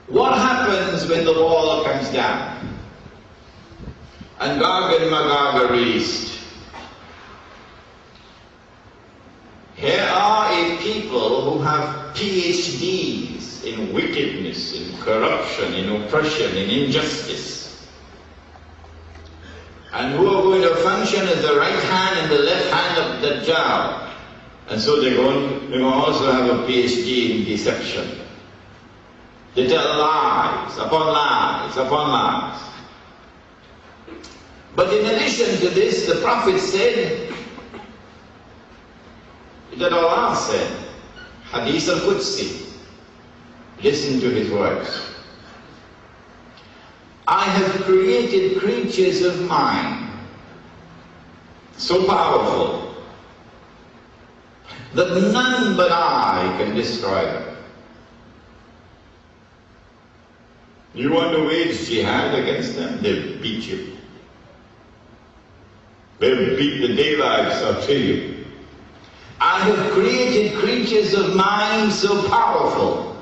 What happens when the wall comes down and Gog and Magog are released? Here are a people who have PhDs in wickedness, in corruption, in oppression, in injustice, and who are going to function as the right hand and the left hand of the Dajjal. And so they're going to also have a PhD in deception. They tell lies upon lies upon lies. But in addition to this, the Prophet said that Allah said, Hadith al-Qudsi, listen to his words. I have created creatures of mine so powerful that none but I can destroy them. You want to wage jihad against them? They'll beat you. They'll beat the daylights out of you. I have created creatures of mine so powerful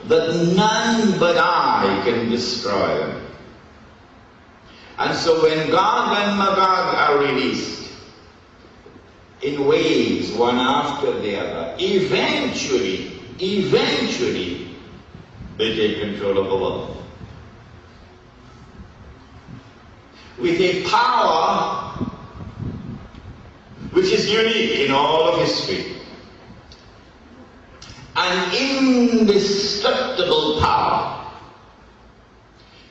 that none but I can destroy them. And so when Gog and Magog are released in waves, one after the other, eventually, they take control of the world. With a power which is unique in all of history. An indestructible power.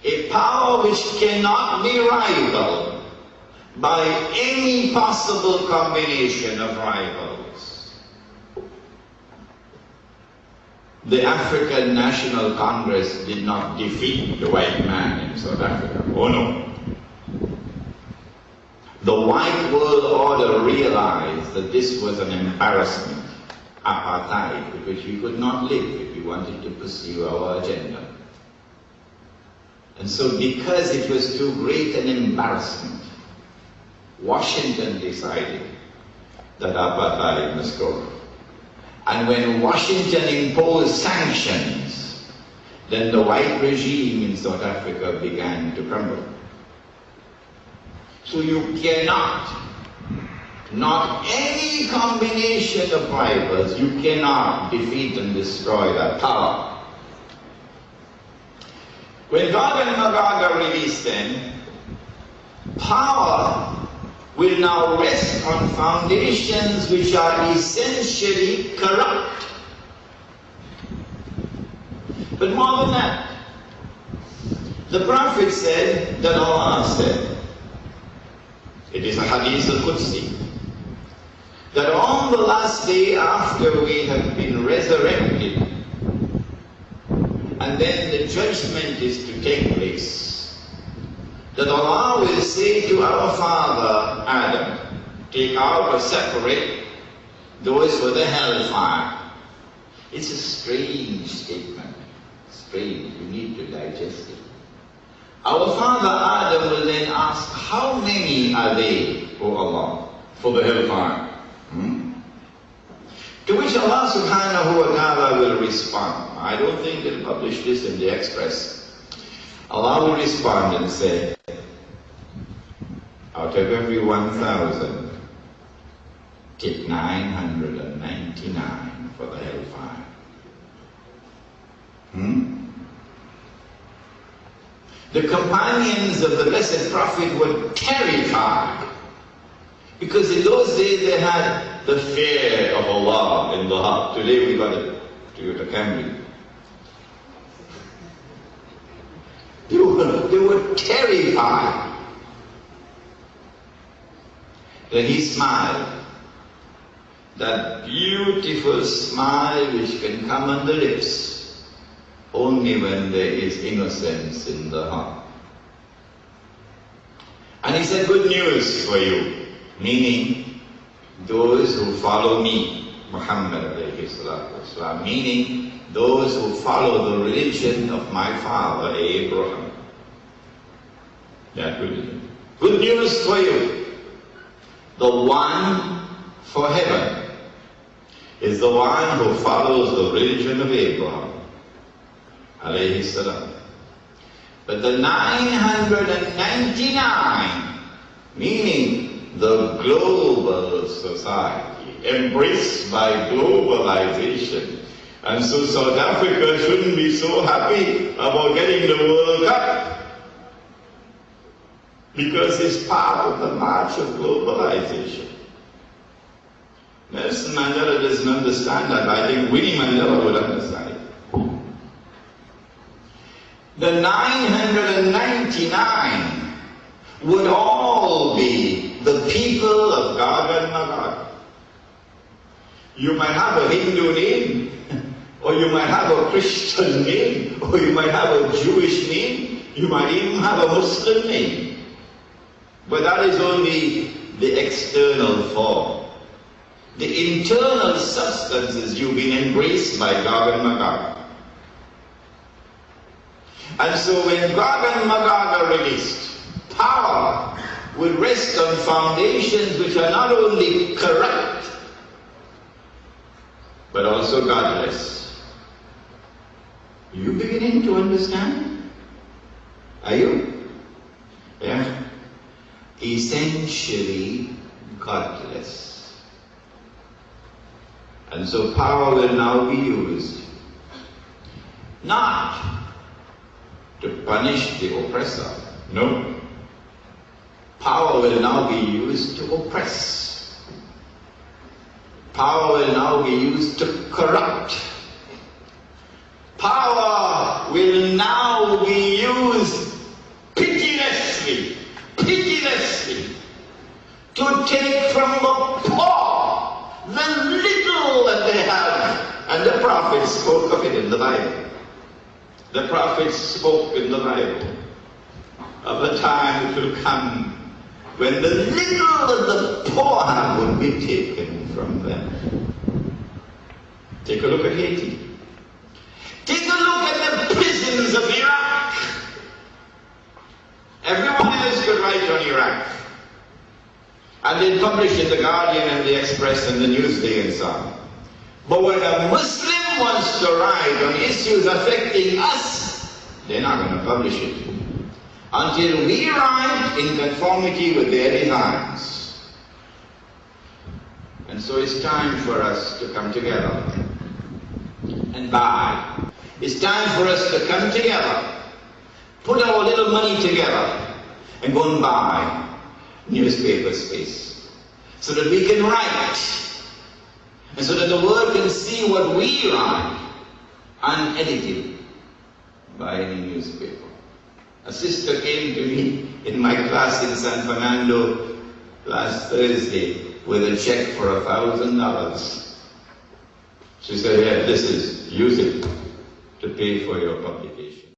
A power which cannot be rivaled by any possible combination of rivals. The African National Congress did not defeat the white man in South Africa. Oh no. The white world order realized that this was an embarrassment, apartheid, with which we could not live if we wanted to pursue our agenda. And so because it was too great an embarrassment, Washington decided that apartheid must go. And when Washington imposed sanctions, then the white regime in South Africa began to crumble. So you cannot, not any combination of rivals, you cannot defeat and destroy that power. When Gog and Magog are released then, power will now rest on foundations which are essentially corrupt. But more than that, the Prophet said that Allah said, it is a Hadith al-Qudsi, that on the last day after we have been resurrected, and then the judgment is to take place, that Allah will say to our father Adam, take out or separate those for the hellfire. It's a strange statement. Strange. You need to digest it. Our father Adam will then ask, how many are they, O Allah, for the hellfire? To which Allah subhanahu wa ta'ala will respond. I don't think they'll publish this in the Express. Allah will respond and say, out of every 1,000, take 999 for the hellfire. The companions of the Blessed Prophet were terrified, because in those days they had the fear of Allah in the heart. Today we got a Toyota Camry. They were terrified. Then he smiled. That beautiful smile which can come on the lips only when there is innocence in the heart. And he said, good news for you, meaning those who follow me, Muhammad alayhi salatu wasalam, meaning those who follow the religion of my father Abraham. That religion. Good news for you. The one for heaven is the one who follows the religion of Abraham. alayhi salam. But the 999, meaning the global society, embraced by globalization. And so South Africa shouldn't be so happy about getting the World Cup, because it's part of the march of globalization. Nelson Mandela doesn't understand that, but I think Winnie Mandela would understand it. The 999 would all be the people of Gog and Magog. You might have a Hindu name, or you might have a Christian name, or you might have a Jewish name, you might even have a Muslim name. But that is only the external form. The internal substance is you've been embraced by Gog and Magog. And so when Gog and Magog are released, power will rest on foundations which are not only corrupt, but also godless. Are you beginning to understand? Are you? Yeah. Essentially godless. And so power will now be used not to punish the oppressor. No. Power will now be used to oppress. Power will now be used to corrupt. Power will now be used pitilessly to take from the poor the little that they have. And the prophets spoke of it in the Bible. The prophets spoke in the Bible of a time that will come when the little that the poor have will be taken from them. Take a look at Haiti. Take a look at the prisons of Iraq. Everyone else could write on Iraq. And they publish in the Guardian and the Express and the Newsday and so on. But when a Muslim wants to write on issues affecting us, they're not going to publish it until we write in conformity with their designs. And so it's time for us to come together and buy. It's time for us to come together, put our little money together, and go and buy newspaper space, so that we can write, and so that the world can see what we write, unedited by any newspaper. A sister came to me in my class in San Fernando last Thursday with a check for $1,000. She said, "Yeah, use it to pay for your publication."